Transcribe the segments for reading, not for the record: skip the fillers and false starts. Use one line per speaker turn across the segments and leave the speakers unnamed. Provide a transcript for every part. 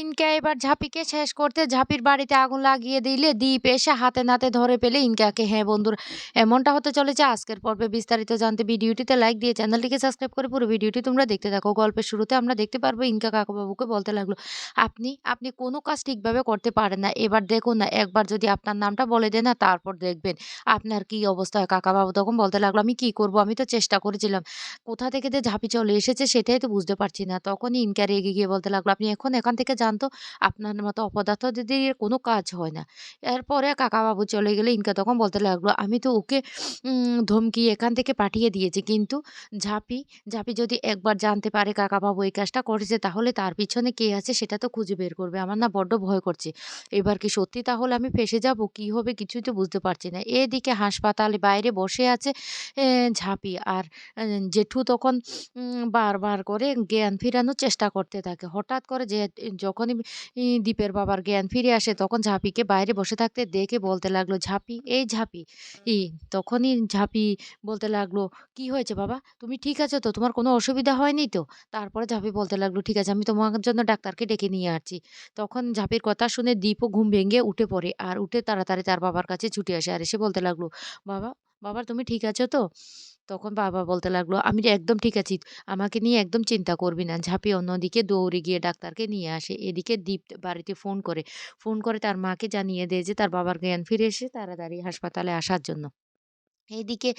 Inca এবার ঝাঁপিকে শেষ করতে ঝাঁপির বাড়িতে আগুন লাগিয়ে দিলে দীপ এসে হাতে নাতে ধরে পেলে ইনকাকে। হ্যাঁ বন্ধুরা, এমনটা হতে চলেছে আজকের পর্বে। বিস্তারিত জানতে ভিডিওটিতে লাইক দিয়ে চ্যানেলটিকে সাবস্ক্রাইব করে পুরো ভিডিওটি তোমরা দেখতে থাকো। গল্পের শুরুতে আমরা দেখতে পারবো ইনকা কাকাবাবুকে বলতে লাগলো, আপনি আপনি কোনো কাজ ঠিকভাবে করতে পারেন না। এবার দেখুন না, একবার যদি আপনার নামটা বলে দেন না, তারপর দেখবেন আপনার কি অবস্থা হয়। কাকাবাবু তখন বলতে লাগলো, আমি কি করব, আমি তো চেষ্টা করেছিলাম, কোথা থেকে যে ঝাঁপি চলে এসেছে সেটাই তো বুঝতে পারছি না। তখনই ইনকা রেগে গিয়ে বলতে লাগলো, আপনি এখন এখান থেকে যান তো, আপনার মতো অপদার্থ দিয়ে কোনো কাজ হয় না। এরপরে কাকাবাবু চলে গেলে ইনকা তখন বলতে লাগলো, আমি তো ওকে ধমকিয়ে এখান থেকে পাঠিয়ে দিয়েছি, কিন্তু ঝাঁপি ঝাঁপি যদি একবার জানতে পারে কাকাবাবু এই কাজটা করেছে, তাহলে তার পিছনে কে আছে সেটা তো খুঁজে বের করবে। আমার না বড্ড ভয় করছে। এবার কি সত্যি তাহলে আমি ফেঁসে যাব? কি হবে কিছুই তো বুঝতে পারছি না। এদিকে হাসপাতালে বাইরে বসে আছে এ ঝাঁপি আর জেঠু তখন বারবার করে জ্ঞান ফেরানোর চেষ্টা করতে থাকে। হঠাৎ করে যে যখনই দীপের বাবার জ্ঞান ফিরে আসে, তখন ঝাঁপিকে বাইরে বসে থাকতে দেখে বলতে লাগলো, ঝাঁপি, এই ঝাঁপি। ই তখনই ঝাঁপি বলতে লাগলো, "কি হয়েছে বাবা? তুমি ঠিক আছো তো? তোমার কোনো অসুবিধা হয়নি তো?" তারপরে ঝাঁপি বলতে লাগলো, "ঠিক আছে, আমি তোমার জন্য ডাক্তারকে ডেকে নিয়ে আসছি।" তখন ঝাঁপির কথা শুনে দীপও ঘুম ভেঙে উঠে পড়ে। আর উঠে তাড়াতাড়ি তার বাবার কাছে ছুটে আসে। আর এসে বলতে লাগলো, "বাবা, বাবা তুমি ঠিক আছো তো?" তখন বাবা বলতে লাগলো, "আমি একদম ঠিক আছি। আমাকে নিয়ে একদম চিন্তা করবি না।" ঝাঁপি অন্যদিকে দৌড়ে গিয়ে ডাক্তারকে নিয়ে আসে। এদিকে দীপ বাড়িতে ফোন করে তার মাকে জানিয়ে দেয় যে তার বাবার জ্ঞান ফিরে এসে তাড়াতাড়ি হাসপাতালে আসার জন্য। এইদিকে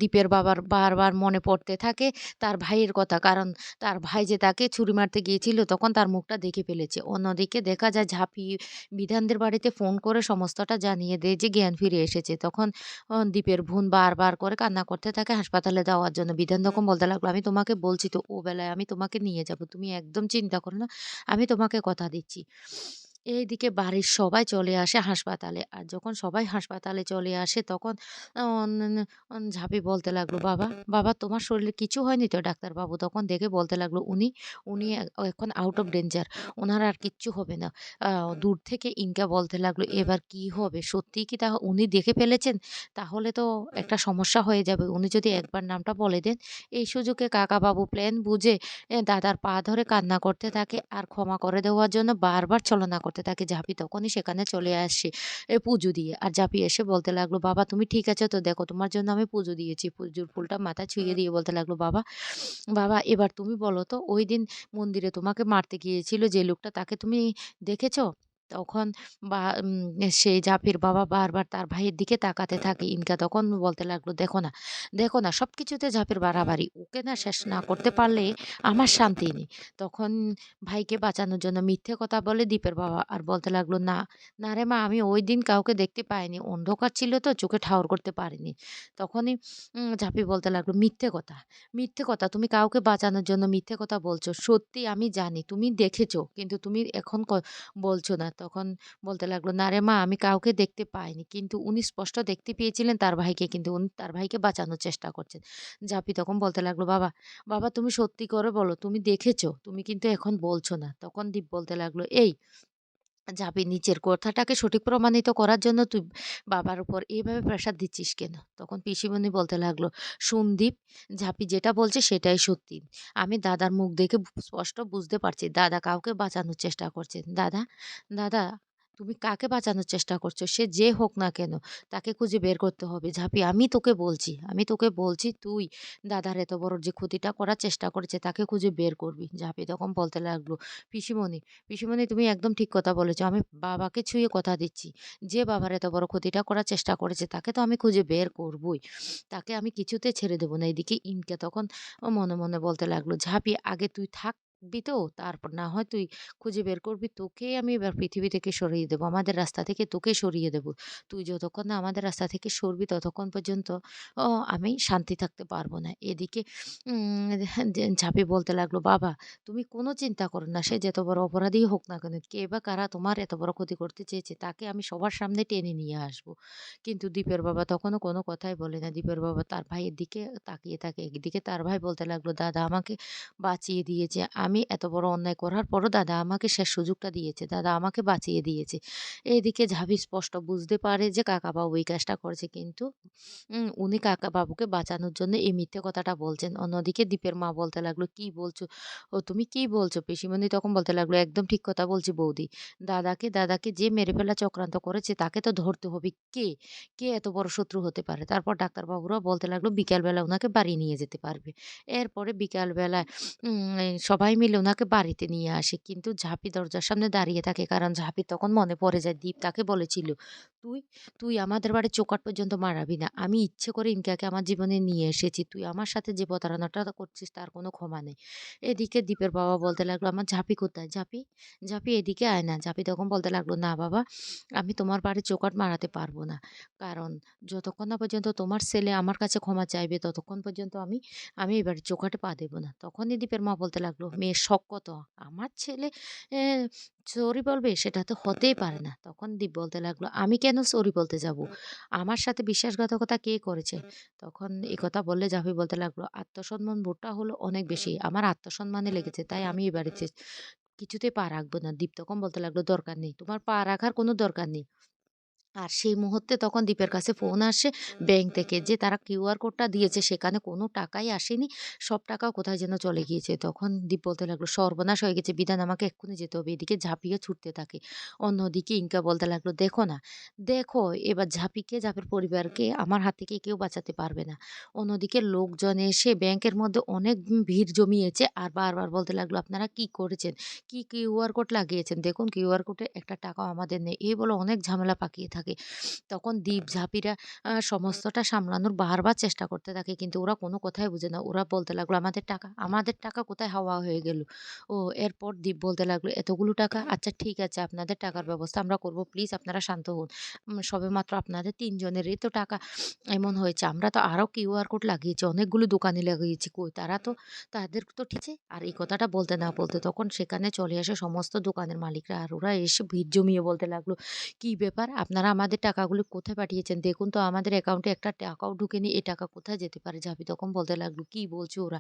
দীপের বাবার বারবার মনে পড়তে থাকে তার ভাইয়ের কথা। কারণ তার ভাই যে তাকে ছুরি মারতে গিয়েছিল, তখন তার মুখটা দেখে ফেলেছে। অন্যদিকে দেখা যায় ঝাঁপি বিধানদের বাড়িতে ফোন করে সমস্তটা জানিয়ে দেয় যে জ্ঞান ফিরে এসেছে। তখন দীপের বোন বারবার করে কান্না করতে থাকে হাসপাতালে যাওয়ার জন্য। বিধান তখন বলতে লাগলো, "আমি তোমাকে বলছি তো, ও বেলায় আমি তোমাকে নিয়ে যাব। তুমি একদম চিন্তা করো না। আমি তোমাকে কথা দিচ্ছি।" এইদিকে বাড়ির সবাই চলে আসে হাসপাতালে। আর যখন সবাই হাসপাতালে চলে আসে, তখন অন ঝাঁপি বলতে লাগলো, "বাবা, বাবা তোমার শরীরে কিছু হয়নি তো?" ডাক্তারবাবু তখন দেখে বলতে লাগলো, "উনি উনি এখন আউট অফ ডেঞ্জার। উনার আর কিচ্ছু হবে না।" আ দূর থেকে ইনকা বলতে লাগলো, "এবার কি হবে? সত্যিই কি উনি দেখে ফেলেছেন? তাহলে তো একটা সমস্যা হয়ে যাবে। উনি যদি একবার নামটা বলে দেন।" এই সুযোগে কাকাবাবু প্ল্যান বুঝে দাদার পা ধরে কান্না করতে থাকে আর ক্ষমা করে দেওয়ার জন্য বারবার ছলনা করতে থাকে। ঝাঁপি তখনই সেখানে চলে আসে পুজো দিয়ে। আর ঝাঁপি এসে বলতে লাগলো, "বাবা তুমি ঠিক আছো তো? দেখো তোমার জন্য আমি পুজো দিয়েছি।" পুজোর ফুলটা মাথায় ছুঁয়ে দিয়ে বলতে লাগলো, "বাবা, বাবা এবার তুমি বলো তো, ঐদিন মন্দিরে তোমাকে মারতে গিয়েছিল যে লোকটা, তাকে তুমি দেখেছো?" তখন সেই ঝাঁপির বাবা বারবার তার ভাইয়ের দিকে তাকাতে থাকে। ইনকা তখন বলতে লাগলো, "দেখো না, দেখো না সবকিছুতে ঝাঁপির বাড়াবাড়ি। ওকে না শেষ না করতে পারলে আমার শান্তি নেই।" তখন ভাইকে বাঁচানোর জন্য মিথ্যে কথা বলে দীপের বাবা। আর বলতে লাগলো, "না, না রে মা, আমি ঐদিন কাউকে দেখতে পাইনি। অন্ধকার ছিল তো চোখে ঠাউর করতে পারিনি।" তখনই ঝাঁপি বলতে লাগলো, "মিথ্যে কথা, মিথ্যে কথা। তুমি কাউকে বাঁচানোর জন্য মিথ্যে কথা বলছো। সত্যি আমি জানি তুমি দেখেছো, কিন্তু তুমি এখন বলছো না।" তখন বলতে লাগলো, "না রে মা, আমি কাউকে দেখতে পাইনি। কিন্তু উনি স্পষ্ট দেখতে পেয়েছিলেন তার ভাইকে, কিন্তু উনি তার ভাইকে বাঁচানোর চেষ্টা করছেন।" ঝাঁপি তখন বলতে লাগলো, "বাবা, বাবা তুমি সত্যি করে বলো, তুমি দেখেছো? তুমি কিন্তু এখন বলছো না।" তখন দীপ বলতে লাগলো, "এই ঝাঁপি, নিচের কথাটাকে সঠিক প্রমাণিত করার জন্য তুই বাবার উপর এভাবে প্রেশার দিচ্ছিস কেন?" তখন পিসিমণি বলতে লাগলো, "শোন দীপ, ঝাঁপি যেটা বলছে সেটাই সত্যি। আমি দাদার মুখ দেখে স্পষ্ট বুঝতে পারছি দাদা কাউকে বাঁচানোর চেষ্টা করছেন। দাদা, দাদা তুমি কাকে বাঁচানোর চেষ্টা করছো? সে যে হোক না কেন, তাকে খুঁজে বের করতে হবে। ঝাঁপি আমি তোকে বলছি তুই দাদার এত বড় যে ক্ষতিটা করার চেষ্টা করেছে তাকে খুঁজে বের করবি।" ঝাঁপি তখন বলতে লাগলো, "পিসিমণি, পিসিমণি তুমি একদম ঠিক কথা বলেছ। আমি বাবাকে ছুঁয়ে কথা দিচ্ছি। যে বাবার এত বড় ক্ষতিটা করার চেষ্টা করেছে তাকে তো আমি খুঁজে বের করবই। তাকে আমি কিছুতে ছেড়ে দেব না।" এদিকে ইনকা তখন মনে, মনে বলতে লাগলো, "ঝাঁপি আগে তুই থাকবি তো, তারপর না হয় তুই খুঁজে বের করবি। তোকেই আমি এবার পৃথিবী থেকে সরিয়ে দেব। আমাদের রাস্তা থেকে তোকে সরিয়ে দেব। তুই যতক্ষণ না আমাদের রাস্তা থেকে সরবি ততক্ষণ পর্যন্ত অ আমি শান্তি থাকতে পারব না।" এদিকে ঝাঁপি বলতে লাগলো, "বাবা তুমি কোনো চিন্তা করো না। সে যত বড় অপরাধীই হোক না কেন, কে বা কারা তোমার এত বড় ক্ষতি করতে চেয়েছে, তাকে আমি সবার সামনে টেনে নিয়ে আসবো।" কিন্তু দীপের বাবা তখনও কোনো কথাই বলে না। দীপের বাবা তার ভাইয়ের দিকে তাকিয়ে থাকে। একদিকে তার ভাই বলতে লাগলো, "দাদা আমাকে বাঁচিয়ে দিয়েছে। আমি এত বড় অন্যায় করার পরও দাদা আমাকে শেষ সুযোগটা দিয়েছে। দাদা আমাকে বাঁচিয়ে দিয়েছে। এদিকে ঝাঁপি স্পষ্ট বুঝতে পারে যে কাকাবাবু এই কাজটা করেছে কিন্তু উনি কাকাবাবুকে বাঁচানোর জন্য এই মিথ্যে কথাটা বলছেন। অন্যদিকে দীপের মা বলতে লাগলো, "কি বলছো? ও তুমি কি বলছো?" পিসিমণি তখন বলতে লাগলো, "একদম ঠিক কথা বলছি বৌদি। দাদাকে যে মেরে ফেলার চক্রান্ত করেছে তাকে তো ধরতে হবে। কে? কে এত বড় শত্রু হতে পারে?" তারপর ডাক্তারবাবুরা বলতে লাগলো, "বিকালবেলা উনাকে বাড়ি নিয়ে যেতে পারবে।" এরপরে বিকালবেলায় সবাই মিলে উনাকে বাড়িতে নিয়ে আসে। কিন্তু ঝাঁপি দরজার সামনে দাঁড়িয়ে থাকে। কারণ ঝাঁপির তখন মনে পড়ে যায় দীপ তাকে বলেছিল, "তুই তুই আমাদের বাড়ির চৌকাঠ পর্যন্ত মারাবি না। আমি ইচ্ছে করে ইনকাকে আমার জীবনে নিয়ে এসেছি। তুই আমার সাথে যে প্রতারণাটা করছিস তার কোনো ক্ষমা নেই।" এদিকে দীপের বাবা বলতে লাগলো, "আমার ঝাঁপি কোথায়? ঝাঁপি, ঝাঁপি এদিকে আয় না।" ঝাঁপি তখন বলতে লাগলো, "না বাবা, আমি তোমার বাড়ির চৌকাঠ মারাতে পারব না। কারণ যতক্ষণ না পর্যন্ত তোমার ছেলে আমার কাছে ক্ষমা চাইবে ততক্ষণ পর্যন্ত আমি এই বাড়ির চৌকাঠে পা দেব না।" তখনই দীপের মা বলতে লাগলো, "মেয়ের শখ কত? আমার ছেলে এ সরি বলবে? সেটা তো হতেই পারে না।" তখন দীপ বলতে লাগলো, "আমি কেন সরি বলতে যাব? আমার সাথে বিশ্বাসঘাতকতা কে করেছে?" তখন এ কথা বললে জাফি বলতে লাগলো, "আত্মসম্মান বোধটা হলো অনেক বেশি। আমার আত্মসম্মানে লেগেছে। তাই আমি এ বাড়িতে কিছুতেই পা রাখবো না।" দীপ তখন বলতে লাগলো, "দরকার নেই। তোমার পা রাখার কোনো দরকার নেই।" আর সেই মুহূর্তে তখন দীপের কাছে ফোন আসে ব্যাংক থেকে যে তারা কিউআর কোডটা দিয়েছে সেখানে কোনো টাকাই আসেনি। সব টাকা কোথায় যেন চলে গিয়েছে। তখন দীপ বলতে লাগলো, "সর্বনাশ হয়ে গেছে বিধান আমাকে এক্ষুনি যেতে হবে।" এদিকে ঝাঁপিয়ে ছুটতে থাকে। অন্যদিকে ইনকা বলতে লাগলো, "দেখো না, দেখো এবার ঝাঁপিকে ঝাঁপির পরিবারকে আমার হাত থেকে কেউ বাঁচাতে পারবে না।" অন্যদিকে লোকজন এসে ব্যাংকের মধ্যে অনেক ভিড় জমিয়েছে আর বারবার বলতে লাগলো, "আপনারা কি করেছেন? কি কিউআর কোড লাগিয়েছেন? দেখুন কিউআর কোডে একটা টাকাও আমাদের নেই।" এই বলে অনেক ঝামেলা পাকিয়ে থাকে। তখন দীপ ঝাঁপিরা সমস্তটা সামলানোর বারবার চেষ্টা করতে থাকে। কিন্তু ওরা কোনো কথাই বুঝে না। ওরা বলতে লাগলো, আমাদের টাকা কোথায় হাওয়া হয়ে গেল?" ও এরপর দীপ বলতে লাগলো, "এতগুলো টাকা? আচ্ছা ঠিক আছে আপনাদের টাকার ব্যবস্থা আমরা করব। প্লিজ আপনারা শান্ত হন। সবেমাত্র আপনাদের ৩ জনেরই তো টাকা এমন হয়েছে। আমরা তো আরও কিউআর কোড লাগিয়েছি। অনেকগুলো দোকানে লাগিয়েছি। কই তাদের তো ঠিক আছে।" আর এই কথাটা বলতে না বলতে তখন সেখানে চলে আসে সমস্ত দোকানের মালিকরা। আর ওরা এসে ভিড় জমিয়ে বলতে লাগলো, "কি ব্যাপার? আপনারা আমাদের টাকাগুলো কোথায় পাঠিয়েছেন? দেখুন তো আমাদের অ্যাকাউন্টে একটা টাকাও ঢোকেনি। এ টাকা কোথায় যেতে পারে?" ঝাঁপি তখন বলতে লাগলো, "কি বলছে ওরা?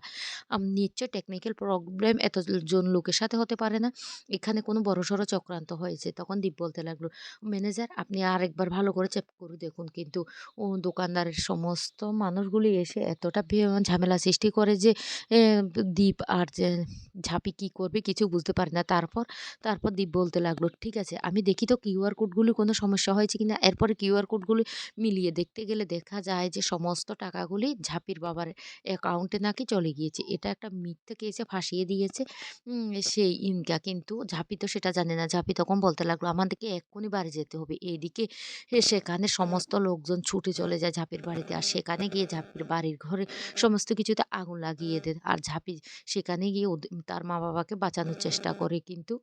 নিশ্চয় টেকনিক্যাল প্রবলেম এতজন লোকের সাথে হতে পারে না। এখানে কোনো বড়সড় চক্রান্ত হয়েছে।" তখন দীপ বলতে লাগলো, "ম্যানেজার আপনি আরেকবার ভালো করে চেক করে দেখুন।" কিন্তু দোকানদারের সমস্ত মানুষগুলি এসে এতটা ঝামেলা সৃষ্টি করে যে এ দীপ আর যে ঝাঁপি কি করবে কিছু বুঝতে পারে না। তারপর দীপ বলতে লাগলো, "ঠিক আছে আমি দেখি তো কিউআর কোডগুলি কোনো সমস্যা হয়েছে কিনা।" এরপরে কিউআর কোডগুলি মিলিয়ে দেখতে গেলে দেখা যায় যে সমস্ত টাকাগুলি ঝাঁপির বাবার অ্যাকাউন্টে নাকি চলে গিয়েছে। এটা একটা মিথ্যে কেসে ফাঁসিয়ে দিয়েছে সেই ইনকা। কিন্তু ঝাঁপি তো সেটা জানে না। ঝাঁপি তখন বলতে লাগলো, "আমাদেরকে এক্ষুনি বাড়ি যেতে হবে।" এদিকে সেখানে সমস্ত লোকজন ছুটে চলে যায় ঝাঁপির বাড়িতে। আর সেখানে গিয়ে ঝাঁপির বাড়ির ঘরে সমস্ত কিছুতে আগুন লাগিয়ে দেয়। আর ঝাঁপি সেখানে গিয়ে তার মা-বাবাকে বাঁচানোর চেষ্টা করে। কিন্তু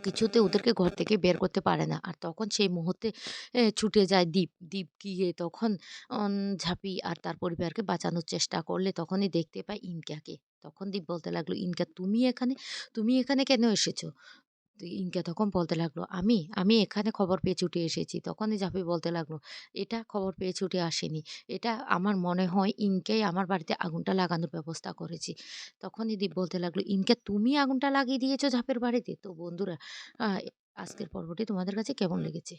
কিছুতে ওদেরকে ঘর থেকে বের করতে পারে না। আর তখন সেই মুহূর্তে ছুটে যায় দীপ। দীপ গিয়ে তখন অন ঝাঁপি আর তার পরিবারকে বাঁচানোর চেষ্টা করলে তখনই দেখতে পায় ইনকাকে। তখন দীপ বলতে লাগলো, "ইনকা তুমি এখানে? তুমি এখানে কেন এসেছো?" তো ইনকা তখন বলতে লাগলো, "আমি এখানে খবর পেয়ে ছুটে এসেছি।" তখনই ঝাঁপি বলতে লাগলো, "এটা খবর পেয়ে ছুটে আসেনি। এটা আমার মনে হয় ইনকাই আমার বাড়িতে আগুনটা লাগানোর ব্যবস্থা করেছে।" তখনই দীপ বলতে লাগলো, "ইনকা তুমি আগুনটা লাগিয়ে দিয়েছো ঝাঁপের বাড়িতে?" তো বন্ধুরা আ আজকের পর্বটি তোমাদের কাছে কেমন লেগেছে?